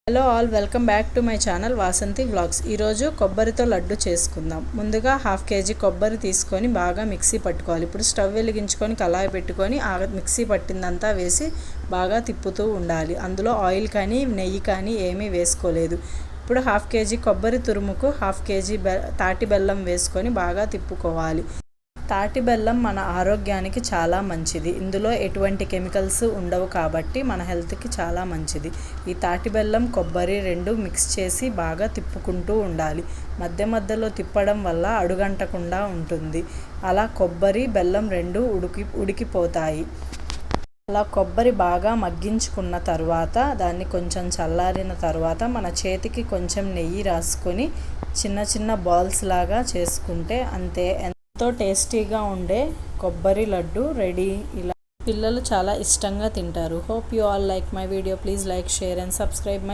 Hello all, welcome back to my channel Vasanthi vlogs. ఈరోజు కొబ్బరితో లడ్డు చేసుకుందాం. ముందుగా 1/2 kg కొబ్బరి తీసుకొని బాగా మిక్సీ పట్టుకోవాలి. ఇప్పుడు స్టవ్ వెలిగించుకొని కళాయి పెట్టుకొని ఆ మిక్సీ పట్టిందంతా వేసి బాగా తిప్పుతూ ఉండాలి. అందులో ఆయిల్ కానీ నెయ్యి కానీ ఏమీ వేసుకోలేదు. ఇప్పుడు 1/2 kg కొబ్బరి తురుముకు 1/2 kg తాటి బెల్లం వేసుకొని బాగా తిప్పుకోవాలి. తాటి బెల్లం మన ఆరోగ్యానికి చాలా మంచిది. ఇందులో ఎటువంటి కెమికల్స్ ఉండవు కాబట్టి మన హెల్త్కి చాలా మంచిది. ఈ తాటి బెల్లం కొబ్బరి రెండు మిక్స్ చేసి బాగా తిప్పుకుంటూ ఉండాలి. మధ్య మధ్యలో తిప్పడం వల్ల అడుగంటకుండా ఉంటుంది. అలా కొబ్బరి బెల్లం రెండు ఉడికిపోతాయి. అలా కొబ్బరి బాగా మగ్గించుకున్న తర్వాత దాన్ని కొంచెం చల్లారిన తర్వాత మన చేతికి కొంచెం నెయ్యి రాసుకొని చిన్న చిన్న బాల్స్ లాగా చేసుకుంటే అంతే. ఎంతో టేస్టీగా ఉండే కొబ్బరి లడ్డు రెడీ. ఇలా పిల్లలు చాలా ఇష్టంగా తింటారు. Hope you all like my video. Please like, share and subscribe my